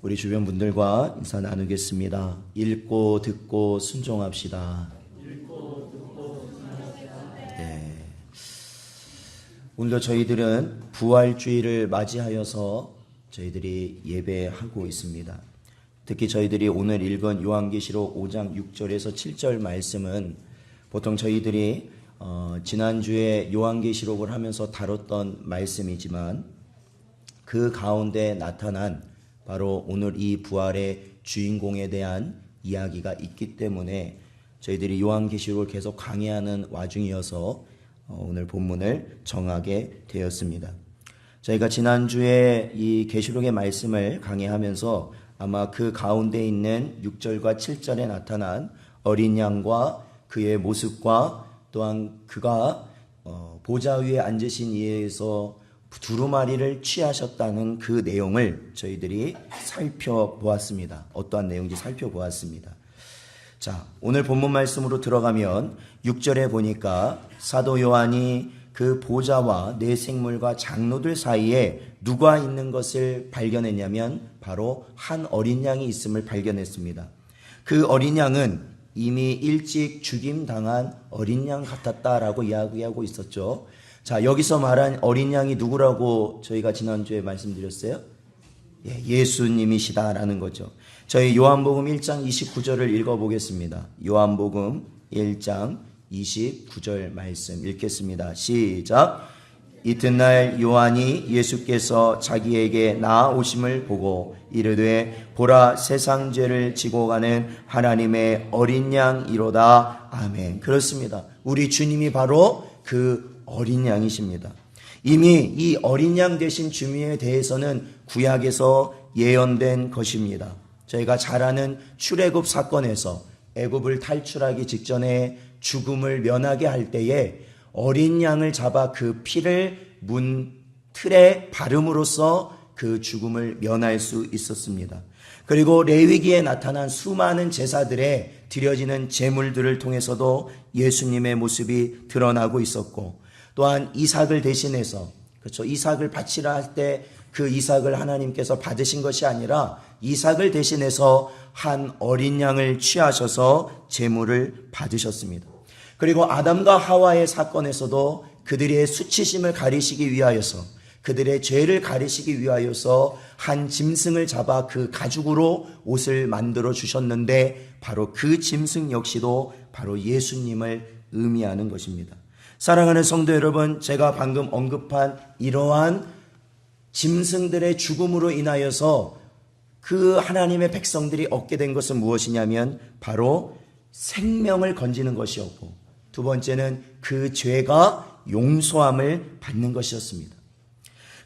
우리 주변 분들과 인사 나누겠습니다. 읽고 듣고 순종합시다. 네. 오늘도 저희들은 부활주의를 맞이하여서 저희들이 예배하고 있습니다. 특히 저희들이 오늘 읽은 요한계시록 5장 6절에서 7절 말씀은 보통 저희들이 지난주에 요한계시록을 하면서 다뤘던 말씀이지만 그 가운데 나타난 바로 오늘 이 부활의 주인공에 대한 이야기가 있기 때문에 저희들이 요한계시록을 계속 강의하는 와중이어서 오늘 본문을 정하게 되었습니다. 저희가 지난주에 이 계시록의 말씀을 강의하면서 아마 그 가운데 있는 6절과 7절에 나타난 어린 양과 그의 모습과 또한 그가 보좌 위에 앉으신 이에서 두루마리를 취하셨다는 그 내용을 저희들이 살펴보았습니다. 어떠한 내용인지 살펴보았습니다. 자, 오늘 본문 말씀으로 들어가면 6절에 보니까 사도 요한이 그 보좌와 네 생물과 장로들 사이에 누가 있는 것을 발견했냐면 바로 한 어린 양이 있음을 발견했습니다. 그 어린 양은 이미 일찍 죽임당한 어린 양 같았다라고 이야기하고 있었죠. 자, 여기서 말한 어린 양이 누구라고 저희가 지난주에 말씀드렸어요? 예수님이시다라는 거죠. 저희 요한복음 1장 29절을 읽어보겠습니다. 요한복음 1장 29절 말씀 읽겠습니다. 시작. 이튿날 요한이 예수께서 자기에게 나아오심을 보고 이르되 보라 세상 죄를 지고 가는 하나님의 어린 양이로다. 아멘. 그렇습니다. 우리 주님이 바로 그 어린 양이십니다. 이미 이 어린 양 되신 주님에 대해서는 구약에서 예언된 것입니다. 저희가 잘 아는 출애굽 사건에서 애굽을 탈출하기 직전에 죽음을 면하게 할 때에 어린 양을 잡아 그 피를 문 틀에 바름으로써 그 죽음을 면할 수 있었습니다. 그리고 레위기에 나타난 수많은 제사들에 드려지는 제물들을 통해서도 예수님의 모습이 드러나고 있었고, 또한 이삭을 대신해서, 그렇죠, 이삭을 바치라 할 때 그 이삭을 하나님께서 받으신 것이 아니라 이삭을 대신해서 한 어린 양을 취하셔서 제물을 받으셨습니다. 그리고 아담과 하와의 사건에서도 그들의 수치심을 가리시기 위하여서, 그들의 죄를 가리시기 위하여서 한 짐승을 잡아 그 가죽으로 옷을 만들어 주셨는데 바로 그 짐승 역시도 바로 예수님을 의미하는 것입니다. 사랑하는 성도 여러분, 제가 방금 언급한 이러한 짐승들의 죽음으로 인하여서 그 하나님의 백성들이 얻게 된 것은 무엇이냐면 바로 생명을 건지는 것이었고, 두 번째는 그 죄가 용서함을 받는 것이었습니다.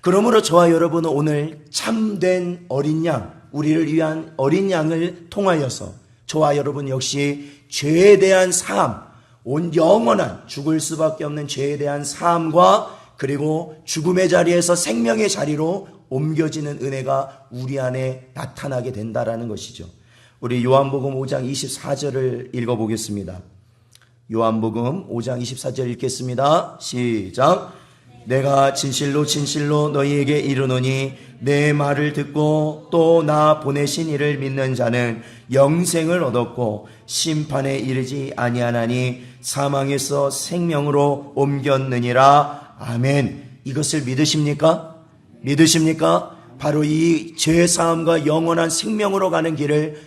그러므로 저와 여러분은 오늘 참된 어린 양, 우리를 위한 어린 양을 통하여서 저와 여러분 역시 죄에 대한 사함, 온 영원한 죽을 수밖에 없는 죄에 대한 사함과 그리고 죽음의 자리에서 생명의 자리로 옮겨지는 은혜가 우리 안에 나타나게 된다라는 것이죠. 우리 요한복음 5장 24절을 읽어보겠습니다. 요한복음 5장 24절 읽겠습니다. 시작. 내가 진실로 진실로 너희에게 이르노니 내 말을 듣고 또 나 보내신 이를 믿는 자는 영생을 얻었고 심판에 이르지 아니하나니 사망에서 생명으로 옮겼느니라. 아멘. 이것을 믿으십니까? 믿으십니까? 바로 이 죄사함과 영원한 생명으로 가는 길을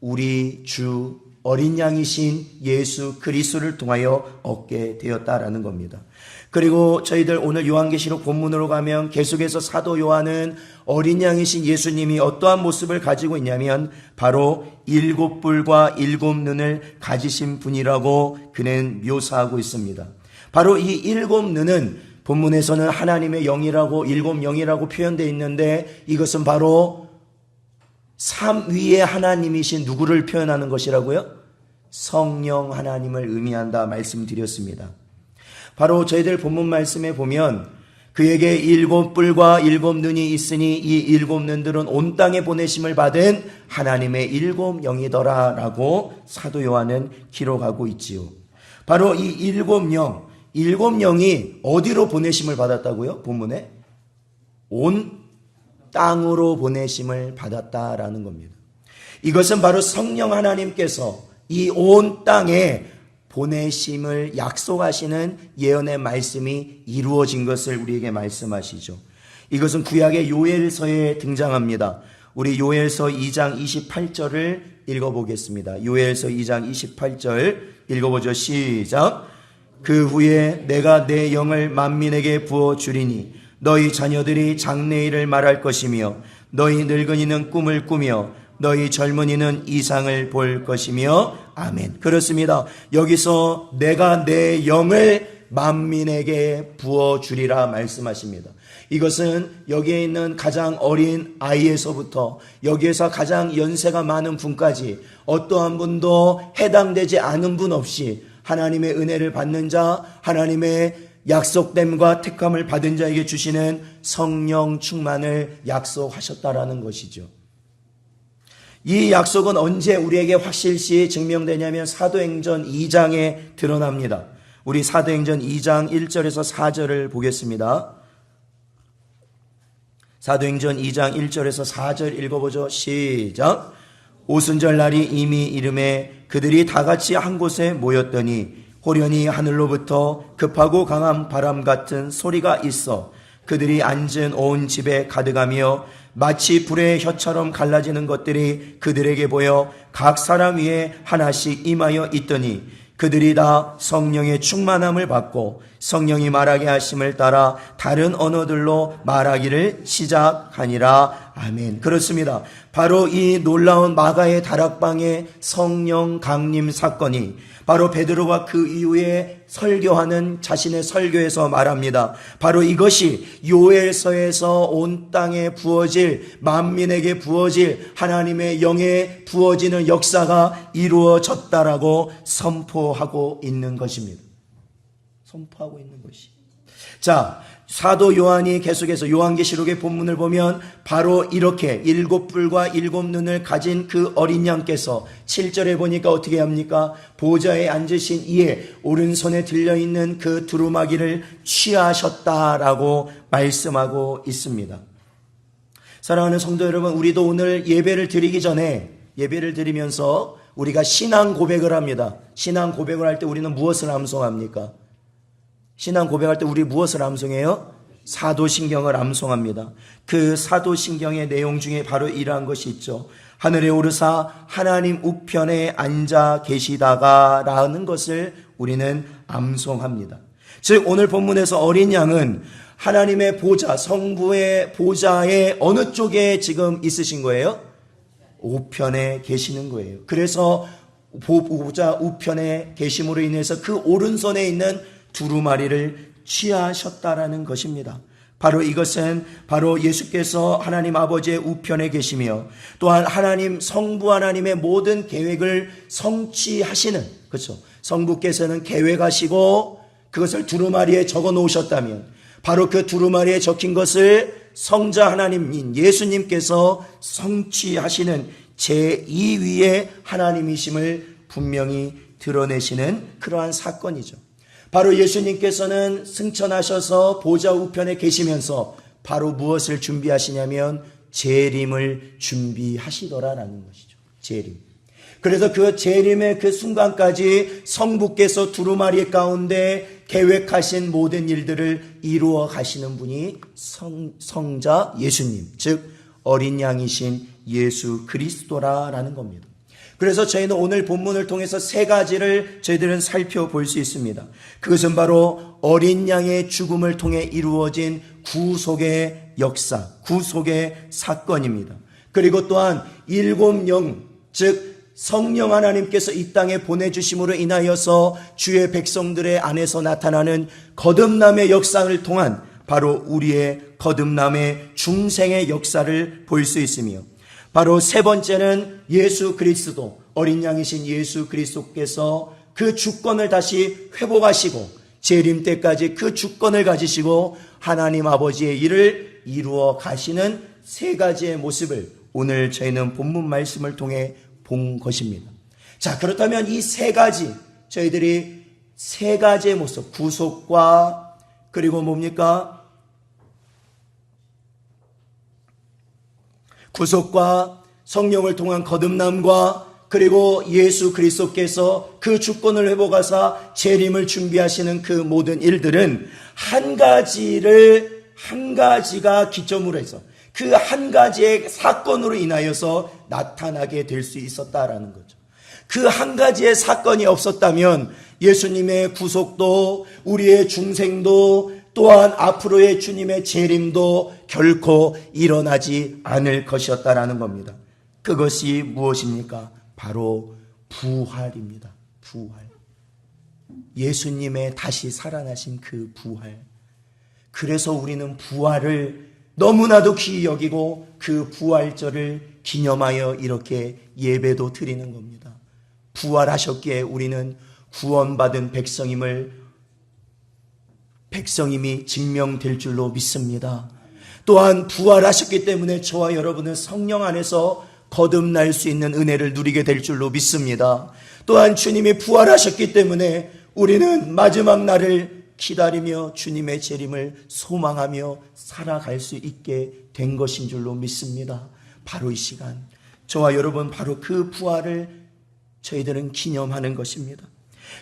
우리 주 어린 양이신 예수 그리스도를 통하여 얻게 되었다라는 겁니다. 그리고 저희들 오늘 요한계시록 본문으로 가면 계속해서 사도 요한은 어린 양이신 예수님이 어떠한 모습을 가지고 있냐면 바로 7뿔과 7눈을 가지신 분이라고 그는 묘사하고 있습니다. 바로 이 7눈은 본문에서는 하나님의 영이라고 7영이라고 표현되어 있는데 이것은 바로 삼위의 하나님이신 누구를 표현하는 것이라고요? 성령 하나님을 의미한다 말씀드렸습니다. 바로 저희들 본문 말씀에 보면 그에게 7뿔과 7눈이 있으니 이 7눈들은 온 땅에 보내심을 받은 하나님의 7영이더라 라고 사도 요한은 기록하고 있지요. 바로 이 7영이 어디로 보내심을 받았다고요? 본문에 온 땅으로 보내심을 받았다라는 겁니다. 이것은 바로 성령 하나님께서 이 온 땅에 보내심을 약속하시는 예언의 말씀이 이루어진 것을 우리에게 말씀하시죠. 이것은 구약의 요엘서에 등장합니다. 우리 요엘서 2장 28절을 읽어보겠습니다. 요엘서 2장 28절 읽어보죠. 시작. 그 후에 내가 내 영을 만민에게 부어주리니 너희 자녀들이 장래일을 말할 것이며 너희 늙은이는 꿈을 꾸며 너희 젊은이는 이상을 볼 것이며 아멘. 그렇습니다. 여기서 내가 내 영을 만민에게 부어주리라 말씀하십니다. 이것은 여기에 있는 가장 어린 아이에서부터 여기에서 가장 연세가 많은 분까지 어떠한 분도 해당되지 않은 분 없이 하나님의 은혜를 받는 자, 하나님의 약속됨과 택함을 받은 자에게 주시는 성령 충만을 약속하셨다라는 것이죠. 이 약속은 언제 우리에게 확실시 증명되냐면 사도행전 2장에 드러납니다. 우리 사도행전 2장 1절에서 4절을 보겠습니다. 사도행전 2장 1절에서 4절 읽어보죠. 시작. 오순절 날이 이미 이름에 그들이 다 같이 한 곳에 모였더니 호련히 하늘로부터 급하고 강한 바람 같은 소리가 있어 그들이 앉은 온 집에 가득하며 마치 불의 혀처럼 갈라지는 것들이 그들에게 보여 각 사람 위에 하나씩 임하여 있더니 그들이 다 성령의 충만함을 받고 성령이 말하게 하심을 따라 다른 언어들로 말하기를 시작하니라. 아멘. 그렇습니다. 바로 이 놀라운 마가의 다락방의 성령 강림 사건이 바로 베드로가 그 이후에 설교하는 자신의 설교에서 말합니다. 바로 이것이 요엘서에서 온 땅에 부어질, 만민에게 부어질 하나님의 영에 부어지는 역사가 이루어졌다라고 선포하고 있는 것입니다. 선포하고 있는 것이. 자, 사도 요한이 계속해서 요한계시록의 본문을 보면 바로 이렇게 7뿔과 7눈을 가진 그 어린 양께서 7절에 보니까 어떻게 합니까? 보좌에 앉으신 이에 오른손에 들려있는 그 두루마기를 취하셨다라고 말씀하고 있습니다. 사랑하는 성도 여러분, 우리도 오늘 예배를 드리기 전에 예배를 드리면서 우리가 신앙 고백을 합니다. 신앙 고백을 할 때 우리는 무엇을 암송합니까? 신앙 고백할 때 우리 무엇을 암송해요? 사도신경을 암송합니다. 그 사도신경의 내용 중에 바로 이러한 것이 있죠. 하늘에 오르사 하나님 우편에 앉아 계시다가 라는 것을 우리는 암송합니다. 즉 오늘 본문에서 어린 양은 하나님의 보좌, 성부의 보좌의 어느 쪽에 지금 있으신 거예요? 우편에 계시는 거예요. 그래서 보좌 우편에 계심으로 인해서 그 오른손에 있는 두루마리를 취하셨다라는 것입니다. 바로 이것은 바로 예수께서 하나님 아버지의 우편에 계시며 또한 하나님 성부 하나님의 모든 계획을 성취하시는, 그렇죠? 성부께서는 계획하시고 그것을 두루마리에 적어 놓으셨다면 바로 그 두루마리에 적힌 것을 성자 하나님인 예수님께서 성취하시는 제2위의 하나님이심을 분명히 드러내시는 그러한 사건이죠. 바로 예수님께서는 승천하셔서 보좌 우편에 계시면서 바로 무엇을 준비하시냐면 재림을 준비하시더라라는 것이죠. 재림. 그래서 그 재림의 그 순간까지 성부께서 두루마리 가운데 계획하신 모든 일들을 이루어 가시는 분이 성자 예수님, 즉 어린 양이신 예수 그리스도라는 겁니다. 그래서 저희는 오늘 본문을 통해서 세 가지를 저희들은 살펴볼 수 있습니다. 그것은 바로 어린 양의 죽음을 통해 이루어진 구속의 역사, 구속의 사건입니다. 그리고 또한 7영, 즉 성령 하나님께서 이 땅에 보내주심으로 인하여서 주의 백성들의 안에서 나타나는 거듭남의 역사를 통한 바로 우리의 거듭남의 중생의 역사를 볼 수 있으며 바로 세 번째는 예수 그리스도, 어린 양이신 예수 그리스도께서 그 주권을 다시 회복하시고 재림 때까지 그 주권을 가지시고 하나님 아버지의 일을 이루어 가시는 세 가지의 모습을 오늘 저희는 본문 말씀을 통해 본 것입니다. 자, 그렇다면 이 세 가지, 저희들이 세 가지의 모습, 구속과 그리고 뭡니까? 구속과 성령을 통한 거듭남과 그리고 예수 그리스도께서 그 주권을 회복하사 재림을 준비하시는 그 모든 일들은 한 가지가 기점으로 해서 그 한 가지의 사건으로 인하여서 나타나게 될 수 있었다라는 거죠. 그 한 가지의 사건이 없었다면 예수님의 구속도 우리의 중생도 또한 앞으로의 주님의 재림도 결코 일어나지 않을 것이었다라는 겁니다. 그것이 무엇입니까? 바로 부활입니다. 부활. 예수님의 다시 살아나신 그 부활. 그래서 우리는 부활을 너무나도 귀히 여기고 그 부활절을 기념하여 이렇게 예배도 드리는 겁니다. 부활하셨기에 우리는 구원받은 백성임이 증명될 줄로 믿습니다. 또한 부활하셨기 때문에 저와 여러분은 성령 안에서 거듭날 수 있는 은혜를 누리게 될 줄로 믿습니다. 또한 주님이 부활하셨기 때문에 우리는 마지막 날을 기다리며 주님의 재림을 소망하며 살아갈 수 있게 된 것인 줄로 믿습니다. 바로 이 시간 저와 여러분 바로 그 부활을 저희들은 기념하는 것입니다.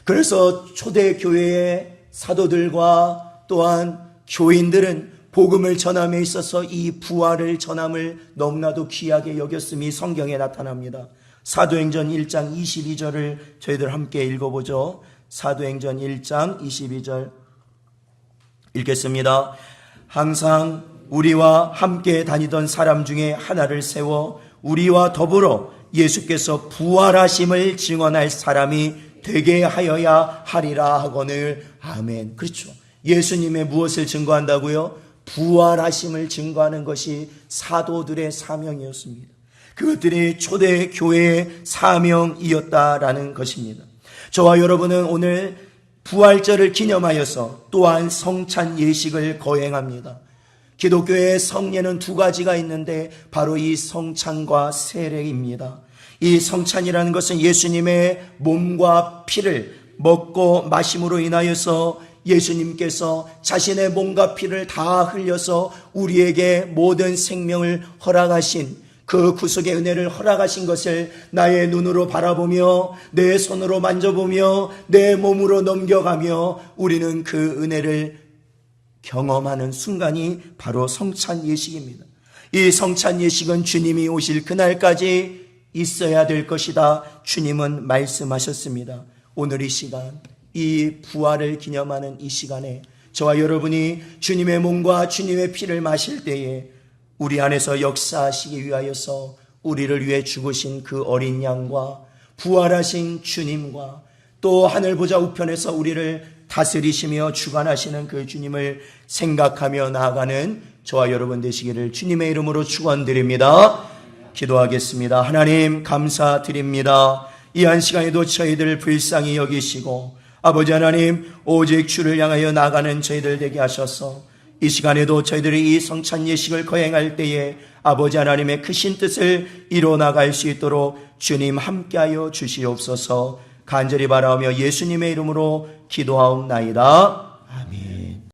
그래서 초대교회의 사도들과 또한 교인들은 복음을 전함에 있어서 이 부활을 전함을 너무나도 귀하게 여겼음이 성경에 나타납니다. 사도행전 1장 22절을 저희들 함께 읽어보죠. 사도행전 1장 22절 읽겠습니다. 항상 우리와 함께 다니던 사람 중에 하나를 세워 우리와 더불어 예수께서 부활하심을 증언할 사람이 되게 하여야 하리라 하거늘. 아멘. 그렇죠. 예수님의 무엇을 증거한다고요? 부활하심을 증거하는 것이 사도들의 사명이었습니다. 그것들이 초대교회의 사명이었다라는 것입니다. 저와 여러분은 오늘 부활절을 기념하여서 또한 성찬 예식을 거행합니다. 기독교의 성례는 두 가지가 있는데 바로 이 성찬과 세례입니다. 이 성찬이라는 것은 예수님의 몸과 피를 먹고 마심으로 인하여서 예수님께서 자신의 몸과 피를 다 흘려서 우리에게 모든 생명을 허락하신 그 구속의 은혜를 허락하신 것을 나의 눈으로 바라보며 내 손으로 만져보며 내 몸으로 넘겨가며 우리는 그 은혜를 경험하는 순간이 바로 성찬 예식입니다. 이 성찬 예식은 주님이 오실 그날까지 있어야 될 것이다. 주님은 말씀하셨습니다. 오늘 이 시간 이 부활을 기념하는 이 시간에 저와 여러분이 주님의 몸과 주님의 피를 마실 때에 우리 안에서 역사하시기 위하여서 우리를 위해 죽으신 그 어린 양과 부활하신 주님과 또 하늘 보좌 우편에서 우리를 다스리시며 주관하시는 그 주님을 생각하며 나아가는 저와 여러분 되시기를 주님의 이름으로 축원드립니다. 기도하겠습니다. 하나님 감사드립니다. 이 한 시간에도 저희들을 불쌍히 여기시고 아버지 하나님 오직 주를 향하여 나가는 저희들 되게 하셔서 이 시간에도 저희들이 이 성찬 예식을 거행할 때에 아버지 하나님의 크신 뜻을 이뤄나갈 수 있도록 주님 함께하여 주시옵소서. 간절히 바라오며 예수님의 이름으로 기도하옵나이다. 아멘.